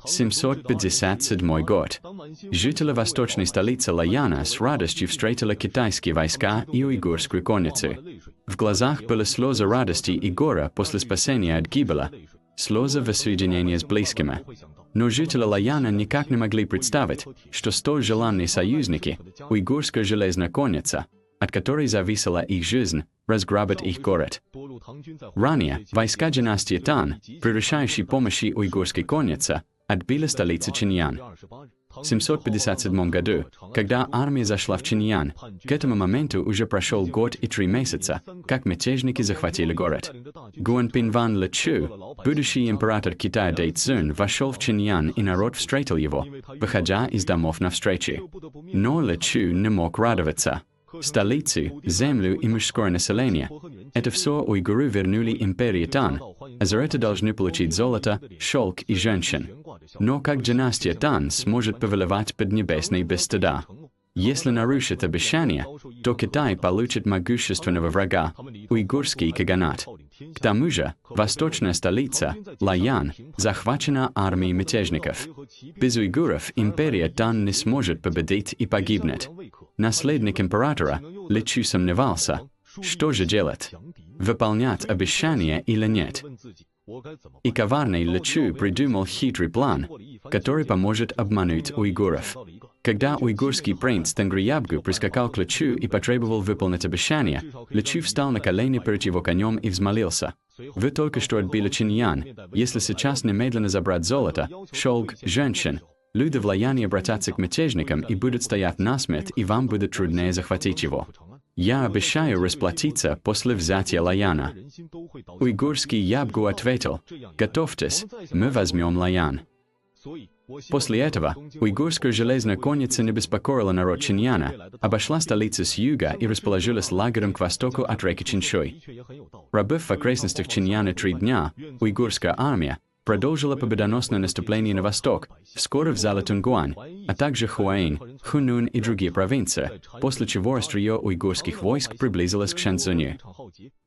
757 год. Жители восточной столицы Лаяна с радостью встретили китайские войска и уйгурскую конницу. В глазах были слезы радости и горя после спасения от гибели, слезы воссоединения с близкими. Но жители Лаяна никак не могли представить, что столь желанные союзники, уйгурская железная конница, от которой зависела их жизнь, разграбят их город. Ранее войска династии Тан, превышающие помощи уйгурской коннице, отбили столицу Чиньян. В 757 году, когда армия зашла в Чиньян, к этому моменту уже прошел год и 3 месяца, как мятежники захватили город. Гуанпинван Личу, будущий император Китая Дэй Цзун, вошел в Чиньян, и народ встретил его, выходя из домов навстречу. Но Личу не мог радоваться. Столицу, землю и мужское население – это все уйгуры вернули империи Тан, а за это должны получить золото, шелк и женщин. Но как династия Тан сможет повелевать Поднебесной без стыда? Если нарушит обещание, то Китай получит могущественного врага – уйгурский каганат. К тому же, восточная столица, Лаян, захвачена армией мятежников. Без уйгуров империя Тан не сможет победить и погибнет. Наследник императора, Личу, сомневался, что же делать – выполнять обещание или нет. И коварный Личу придумал хитрый план, который поможет обмануть уйгуров. Когда уйгурский принц Тенгриябгу прискакал к Личу и потребовал выполнить обещание, Личу встал на колени перед его конем и взмолился: «Вы только что отбили Чиньян. Если сейчас немедленно забрать золото, шелк, женщин, люди в Лаяне обратятся к мятежникам и будут стоять насмерть, и вам будет труднее захватить его. Я обещаю расплатиться после взятия Лаяна». Уйгурский Ябгу ответил: «Готовьтесь, мы возьмем Лаян». После этого уйгурская железная конница не беспокоила народ Чиньяна, обошла столицу с юга и расположилась лагерем к востоку от реки Чиншуй. Пробыв в окрестностях Чиньяна 3 дня, уйгурская армия продолжила победоносное наступление на восток, вскоре взяла Тунгуань, а также Хуаин, Хунун и другие провинции, после чего острие уйгурских войск приблизилось к Шанцзуню.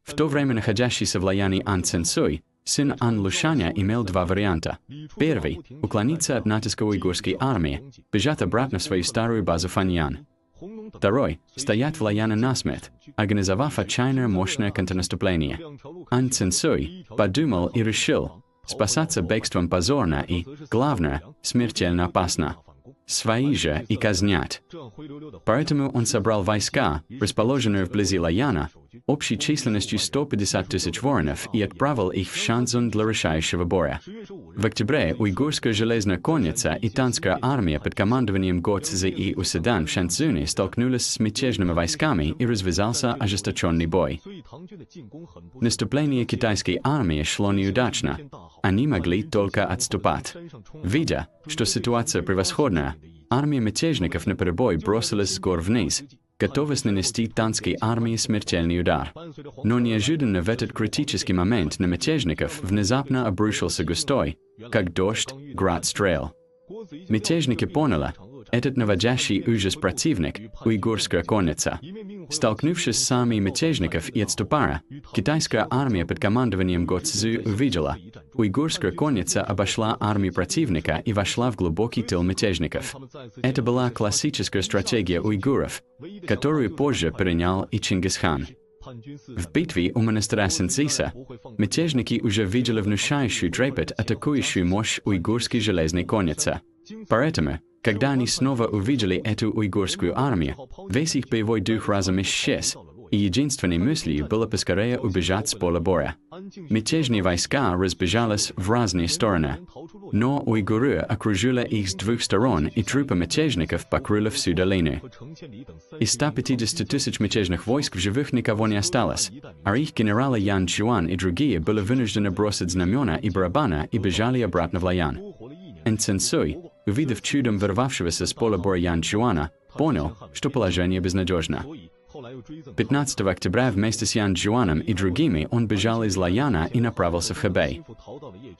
В то время находящийся в Лаяне Ан Цинцуй, сын Ан Лушаня, имел 2 варианта. Первый – уклониться от натиска уйгурской армии, бежать обратно в свою старую базу Фаньян. Второй – стоять в Лаяне насмерть, организовав отчаянное мощное контрнаступление. Ан Цинцуй подумал и решил: спасаться бегством позорно и, главное, смертельно опасно. Свои же и казнят. Поэтому он собрал войска, расположенные вблизи Лаяна, общей численностью 150 тысяч воинов, и отправил их в Шанцзун для решающего боя. В октябре уйгурская железная конница и танская армия под командованием Го Цзы и Уседан в Шанцзуне столкнулись с мятежными войсками, и развязался ожесточенный бой. Наступление китайской армии шло неудачно. Они могли только отступать. Видя, что ситуация превосходная, армия мятежников наперебой бросилась с гор вниз, готовясь нанести танской армии смертельный удар. Но неожиданно в этот критический момент на мятежников внезапно обрушился густой, как дождь, град стрел. Мятежники поняли, этот наводящий ужас противник – уйгурская конница. Столкнувшись с армией мятежников и отступая, китайская армия под командованием Го Цзы увидела, уйгурская конница обошла армию противника и вошла в глубокий тыл мятежников. Это была классическая стратегия уйгуров, которую позже перенял и Чингисхан. В битве у монастыря Синциса мятежники уже видели внушающую трепет атакующую мощь уйгурской железной конницы. Поэтому, когда они снова увидели эту уйгурскую армию, весь их боевой дух разом исчез, и единственной мыслью было поскорее убежать с поля боя. Мятежные войска разбежались в разные стороны. Но уйгуры окружили их с 2 сторон, и трупы мятежников покрыли всю долину. Из 150 тысяч мятежных войск в живых никого не осталось, а их генералы Ян Чуан и другие были вынуждены бросить знамена и барабаны и бежали обратно в Лаян. Ан Цинцуй, увидев чудом вырвавшегося с поля боя Ян Чуана, понял, что положение безнадежно. 15 октября вместе с Ян Чуаном и другими он бежал из Лаяна и направился в Хэбэй.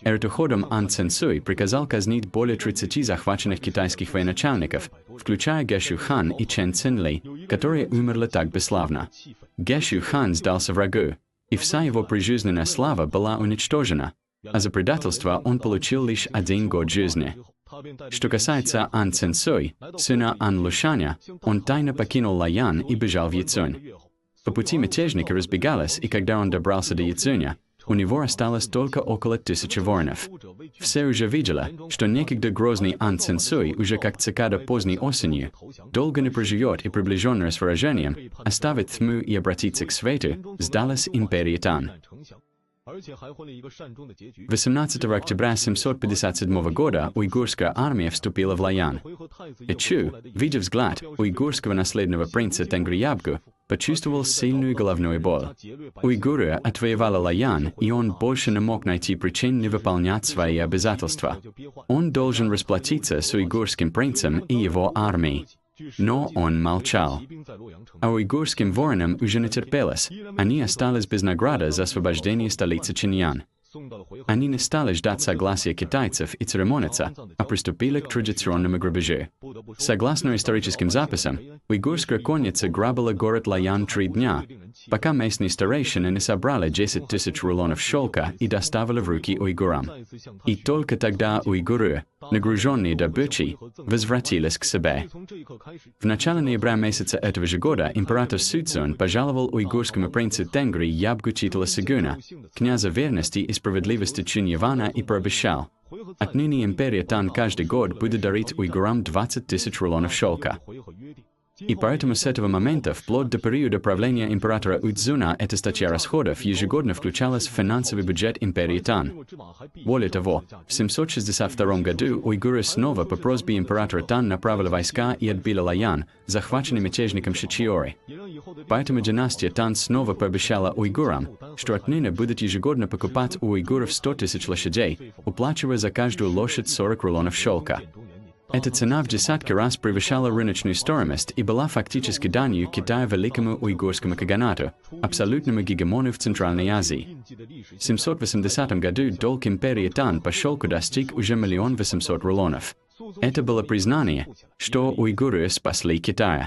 Перед уходом Ан Цинцуй приказал казнить более 30 захваченных китайских военачальников, включая Гэшу Хан и Чен Цинли, которые умерли так бесславно. Гэшу Хан сдался врагу, и вся его прижизненная слава была уничтожена, а за предательство он получил лишь 1 год жизни. Что касается Ан Цинсуй, сына Ан Лушаня, он тайно покинул Лаян и бежал в Яцунь. По пути мятежники разбегались, и когда он добрался до Яцуня, у него осталось только около 1000 воинов. Все уже видели, что некогда грозный Ан Цинсуй уже как цикада поздней осенью долго не проживет и, приближенная с выражением, оставит тьму и обратится к свету, сдалась империя Тан. 18 октября 757 года уйгурская армия вступила в Лаян. И Чу, видя взгляд уйгурского наследного принца Тенгриябгу, почувствовал сильную головную боль. Уйгуры отвоевали Лаян, и он больше не мог найти причин не выполнять свои обязательства. Он должен расплатиться с уйгурским принцем и его армией. Но он молчал. А уйгурским воинам уже не терпелось. Они остались без награды за освобождение столицы Чиньян. Они не стали ждать согласия китайцев и церемониться, а приступили к традиционному грабежу. Согласно историческим записям, уйгурская конница грабила город Лаян 3 дня, пока местные старейшины не собрали 10 000 рулонов шелка и доставили в руки уйгурам. И только тогда уйгуры, нагруженные добычей, возвратились к себе. В начале ноября месяца этого же года император Суцзун пожаловал уйгурскому принцу Тенгри Ябгу Читала Сигуна, князя верности и справедливости Чиньявана, и пообещал: отныне империя Тан каждый год будет дарить уйгурам 20 000 рулонов шелка. И поэтому с этого момента, вплоть до периода правления императора Уйцзуна, эта статья расходов ежегодно включалась в финансовый бюджет империи Тан. Более того, в 762 году уйгуры снова по просьбе императора Тан направили войска и отбили Лаян, захваченный мятежником Шичиори. Поэтому династия Тан снова пообещала уйгурам, что отныне будет ежегодно покупать у уйгуров 100 000 лошадей, уплачивая за каждую лошадь 40 рулонов шелка. Эта цена в десятки раз превышала рыночную стоимость и была фактически данью Китаю великому уйгурскому каганату, абсолютному гегемону в Центральной Азии. В 780 году долг империи Тан по шелку достиг уже 1 800 000 рулонов. Это было признание, что уйгуры спасли Китай.